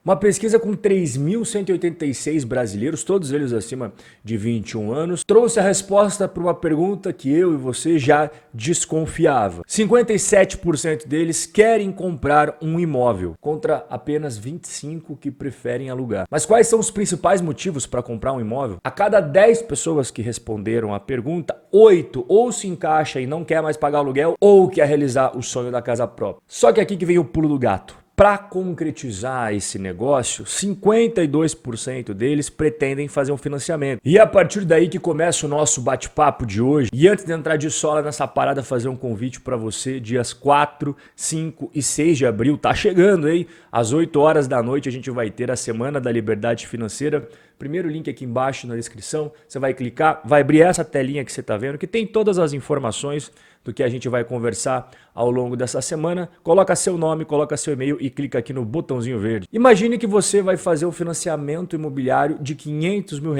Uma pesquisa com 3.186 brasileiros, todos eles acima de 21 anos, trouxe a resposta para uma pergunta que eu e você já desconfiava. 57% deles querem comprar um imóvel, contra apenas 25% que preferem alugar. Mas quais são os principais motivos para comprar um imóvel? A cada 10 pessoas que responderam a pergunta, 8 ou se encaixa e não quer mais pagar aluguel ou quer realizar o sonho da casa própria. Só que aqui que vem o pulo do gato. Para concretizar esse negócio, 52% deles pretendem fazer um financiamento. E é a partir daí que começa o nosso bate-papo de hoje. E antes de entrar de sola nessa parada, fazer um convite para você, dias 4, 5 e 6 de abril, tá chegando, hein? Às 8 horas da noite a gente vai ter a Semana da Liberdade Financeira. Primeiro link aqui embaixo na descrição, você vai clicar, vai abrir essa telinha que você está vendo, que tem todas as informações do que a gente vai conversar ao longo dessa semana. Coloca seu nome, coloca seu e-mail e clica aqui no botãozinho verde. Imagine que você vai fazer um financiamento imobiliário de R$500 mil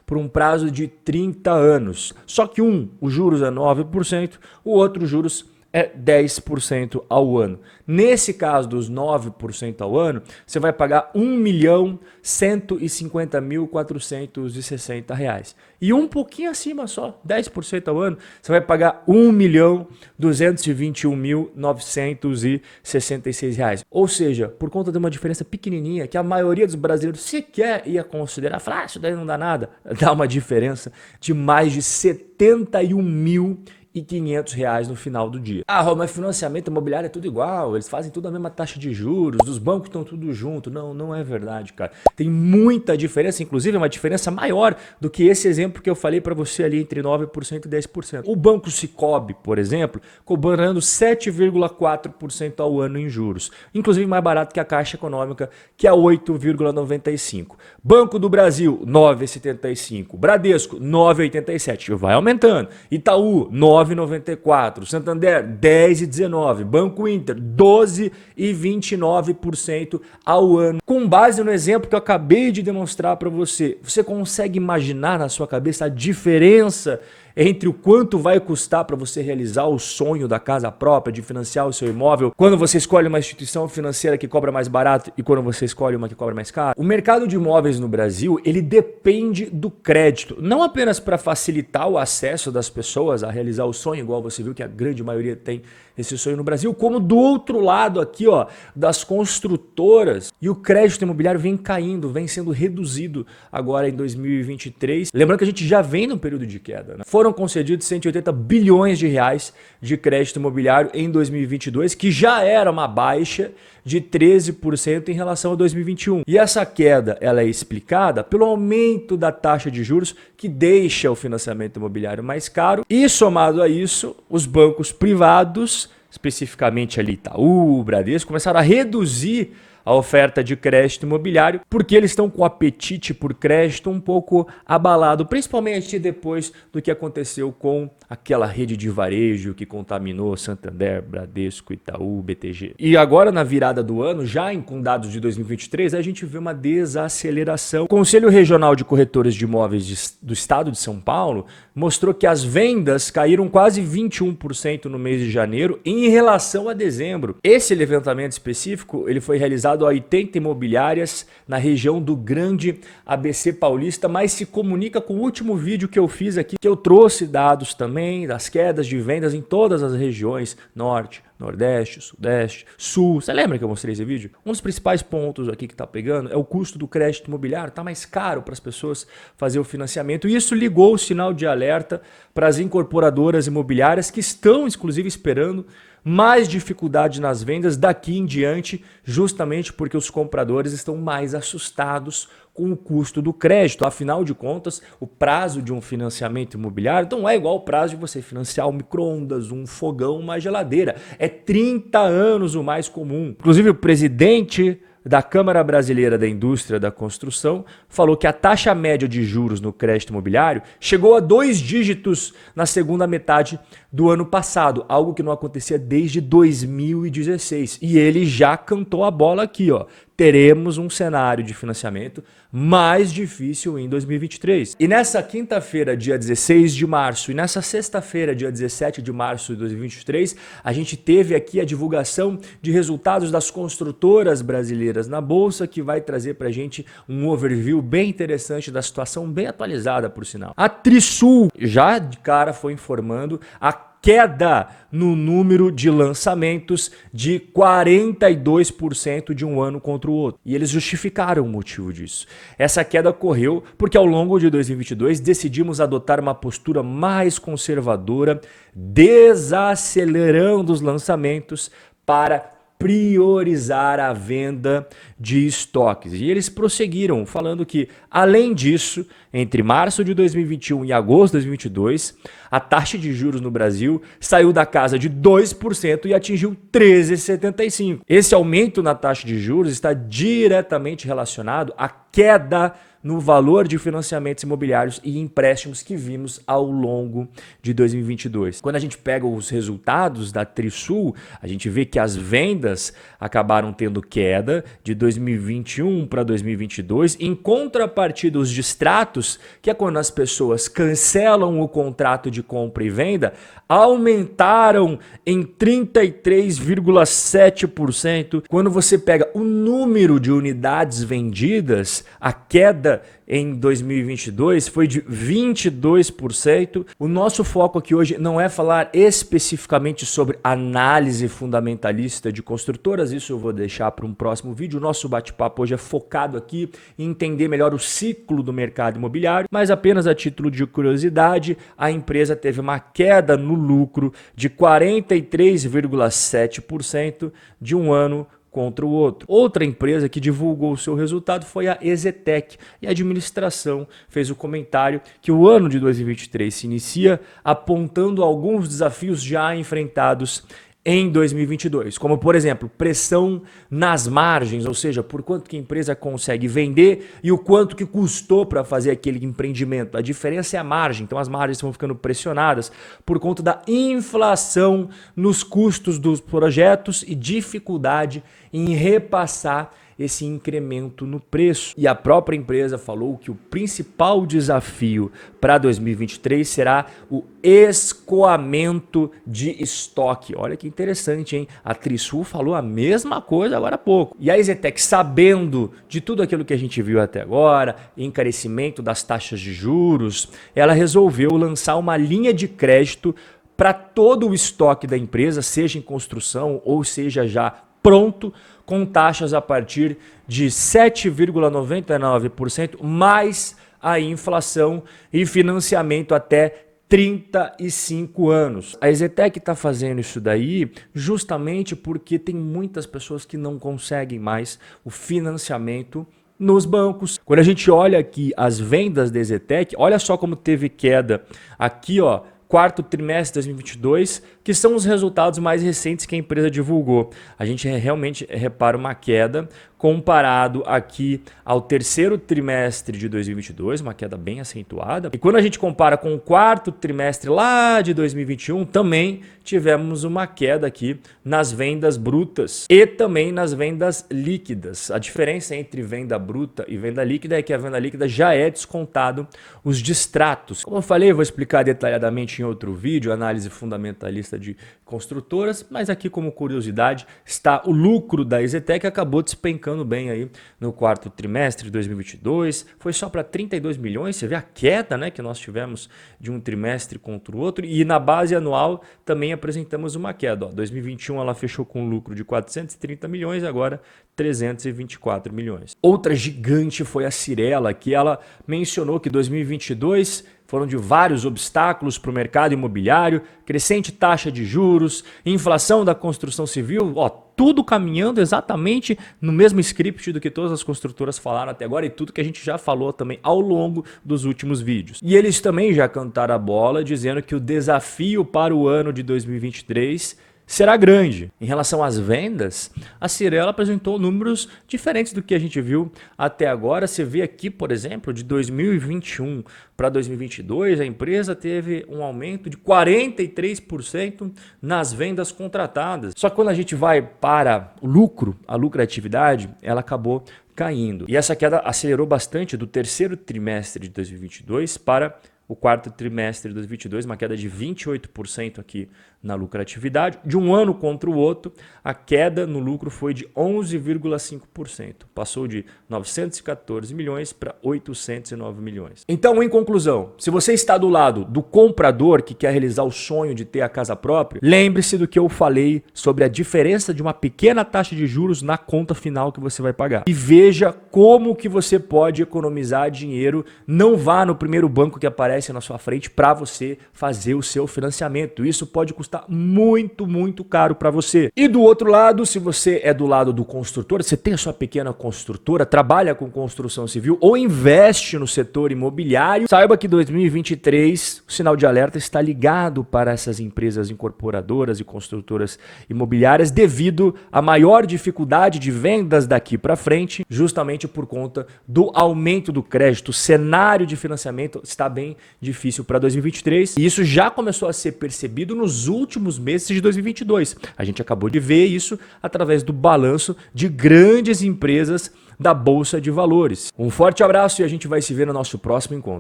por um prazo de 30 anos. Só que os juros é 9%, o outro juros é 10% ao ano. Nesse caso dos 9% ao ano, você vai pagar R$1.150.460. E um pouquinho acima só, 10% ao ano, você vai pagar R$1.221.966. Ou seja, por conta de uma diferença pequenininha que a maioria dos brasileiros sequer ia considerar, falar, isso daí não dá nada, dá uma diferença de mais de R$71.500 no final do dia. Ah, mas financiamento imobiliário é tudo igual, eles fazem tudo a mesma taxa de juros, os bancos estão tudo junto. Não, não é verdade, cara. Tem muita diferença, inclusive uma diferença maior do que esse exemplo que eu falei para você ali entre 9% e 10%. O Banco Sicoob, por exemplo, cobrando 7,4% ao ano em juros, inclusive mais barato que a Caixa Econômica, que é 8,95%. Banco do Brasil, 9,75%. Bradesco, 9,87%. Vai aumentando. Itaú, 9,94%, Santander 10,19%, Banco Inter 12,29% ao ano. Com base no exemplo que eu acabei de demonstrar para você, você consegue imaginar na sua cabeça a diferença entre o quanto vai custar para você realizar o sonho da casa própria, de financiar o seu imóvel, quando você escolhe uma instituição financeira que cobra mais barato e quando você escolhe uma que cobra mais caro? O mercado de imóveis no Brasil, ele depende do crédito, não apenas para facilitar o acesso das pessoas a realizar o sonho, igual você viu que a grande maioria tem esse sonho no Brasil, como do outro lado aqui, ó, das construtoras. E o crédito imobiliário vem caindo, vem sendo reduzido agora em 2023. Lembrando que a gente já vem num período de queda, né? Foram concedidos 180 bilhões de reais de crédito imobiliário em 2022, que já era uma baixa de 13% em relação a 2021. E essa queda, ela é explicada pelo aumento da taxa de juros que deixa o financiamento imobiliário mais caro, e somado a isso, os bancos privados, especificamente ali Itaú, Bradesco, começaram a reduzir a oferta de crédito imobiliário, porque eles estão com o apetite por crédito um pouco abalado, principalmente depois do que aconteceu com aquela rede de varejo que contaminou Santander, Bradesco, Itaú, BTG. E agora na virada do ano, já com dados de 2023, a gente vê uma desaceleração. O Conselho Regional de Corretores de Imóveis do Estado de São Paulo mostrou que as vendas caíram quase 21% no mês de janeiro em relação a dezembro. Esse levantamento específico, ele foi realizado a 80 imobiliárias na região do Grande ABC Paulista, mas se comunica com o último vídeo que eu fiz aqui, que eu trouxe dados também das quedas de vendas em todas as regiões, Norte, Nordeste, Sudeste, Sul. Você lembra que eu mostrei esse vídeo? Um dos principais pontos aqui que está pegando é o custo do crédito imobiliário. Está mais caro para as pessoas fazer o financiamento. E isso ligou o sinal de alerta para as incorporadoras imobiliárias que estão, inclusive, esperando mais dificuldade nas vendas daqui em diante, justamente porque os compradores estão mais assustados com o custo do crédito. Afinal de contas, o prazo de um financiamento imobiliário não é igual ao prazo de você financiar um micro-ondas, um fogão, uma geladeira. É 30 anos o mais comum. Inclusive, o presidente da Câmara Brasileira da Indústria da Construção falou que a taxa média de juros no crédito imobiliário chegou a 2 dígitos na segunda metade do ano passado, algo que não acontecia desde 2016. E ele já cantou a bola aqui, ó. teremos um cenário de financiamento mais difícil em 2023. E nessa quinta-feira, dia 16 de março, e nessa sexta-feira, dia 17 de março de 2023, a gente teve aqui a divulgação de resultados das construtoras brasileiras na Bolsa, que vai trazer para a gente um overview bem interessante da situação, bem atualizada, por sinal. A Trisul já de cara foi informando a queda no número de lançamentos de 42% de um ano contra o outro. E eles justificaram o motivo disso. Essa queda ocorreu porque ao longo de 2022 decidimos adotar uma postura mais conservadora, desacelerando os lançamentos para priorizar a venda de estoques. E eles prosseguiram falando que, além disso, entre março de 2021 e agosto de 2022, a taxa de juros no Brasil saiu da casa de 2% e atingiu 13,75%. Esse aumento na taxa de juros está diretamente relacionado à queda no valor de financiamentos imobiliários e empréstimos que vimos ao longo de 2022. Quando a gente pega os resultados da Trisul, a gente vê que as vendas acabaram tendo queda de 2021 para 2022, em contrapartida os distratos, que é quando as pessoas cancelam o contrato de compra e venda, aumentaram em 33,7%. Quando você pega o número de unidades vendidas, a queda em 2022 foi de 22%. O nosso foco aqui hoje não é falar especificamente sobre análise fundamentalista de construtoras, isso eu vou deixar para um próximo vídeo. O nosso bate-papo hoje é focado aqui em entender melhor o ciclo do mercado imobiliário, mas apenas a título de curiosidade, a empresa teve uma queda no lucro de 43,7% de um ano contra o outro. Outra empresa que divulgou o seu resultado foi a EZTEC, e a administração fez o comentário que o ano de 2023 se inicia apontando alguns desafios já enfrentados em 2022, como por exemplo, pressão nas margens, ou seja, por quanto que a empresa consegue vender e o quanto que custou para fazer aquele empreendimento. A diferença é a margem, então as margens estão ficando pressionadas por conta da inflação nos custos dos projetos e dificuldade em repassar esse incremento no preço. E a própria empresa falou que o principal desafio para 2023 será o escoamento de estoque. Olha que interessante, hein? A Trisul falou a mesma coisa agora há pouco. E a EZTEC, sabendo de tudo aquilo que a gente viu até agora, encarecimento das taxas de juros, ela resolveu lançar uma linha de crédito para todo o estoque da empresa, seja em construção ou seja já pronto, com taxas a partir de 7,99% mais a inflação e financiamento até 35 anos. A EZTEC está fazendo isso daí justamente porque tem muitas pessoas que não conseguem mais o financiamento nos bancos. Quando a gente olha aqui as vendas da EZTEC, olha só como teve queda aqui, ó, quarto trimestre de 2022, que são os resultados mais recentes que a empresa divulgou. A gente realmente repara uma queda comparado aqui ao terceiro trimestre de 2022, uma queda bem acentuada. E quando a gente compara com o quarto trimestre lá de 2021, também tivemos uma queda aqui nas vendas brutas e também nas vendas líquidas. A diferença entre venda bruta e venda líquida é que a venda líquida já é descontado os distratos. Como eu falei, eu vou explicar detalhadamente em outro vídeo, análise fundamentalista de construtoras, mas aqui como curiosidade está o lucro da EZTEC, que acabou despencando bem aí no quarto trimestre de 2022, foi só para 32 milhões, você vê a queda, né, que nós tivemos de um trimestre contra o outro, e na base anual também apresentamos uma queda. 2021 ela fechou com um lucro de 430 milhões, agora 324 milhões. Outra gigante foi a Cyrela, que ela mencionou que 2022 foram de vários obstáculos para o mercado imobiliário, crescente taxa de juros, inflação da construção civil, tudo caminhando exatamente no mesmo script do que todas as construtoras falaram até agora e tudo que a gente já falou também ao longo dos últimos vídeos. E eles também já cantaram a bola dizendo que o desafio para o ano de 2023 será grande. Em relação às vendas, a Cyrela apresentou números diferentes do que a gente viu até agora. Você vê aqui, por exemplo, de 2021 para 2022, a empresa teve um aumento de 43% nas vendas contratadas. Só que quando a gente vai para o lucro, a lucratividade, ela acabou caindo. E essa queda acelerou bastante do terceiro trimestre de 2022 para o quarto trimestre de 2022, uma queda de 28% aqui na lucratividade. De um ano contra o outro, a queda no lucro foi de 11,5%. Passou de 914 milhões para 809 milhões. Então, em conclusão, se você está do lado do comprador que quer realizar o sonho de ter a casa própria, lembre-se do que eu falei sobre a diferença de uma pequena taxa de juros na conta final que você vai pagar. E veja como que você pode economizar dinheiro. Não vá no primeiro banco que aparece na sua frente para você fazer o seu financiamento. Isso pode custar muito, muito caro para você. E do outro lado, se você é do lado do construtor, você tem a sua pequena construtora, trabalha com construção civil ou investe no setor imobiliário, saiba que 2023 o sinal de alerta está ligado para essas empresas incorporadoras e construtoras imobiliárias devido à maior dificuldade de vendas daqui para frente, justamente por conta do aumento do crédito. O cenário de financiamento está bem difícil para 2023 e isso já começou a ser percebido nos últimos meses de 2022. A gente acabou de ver isso através do balanço de grandes empresas da Bolsa de Valores. Um forte abraço e a gente vai se ver no nosso próximo encontro.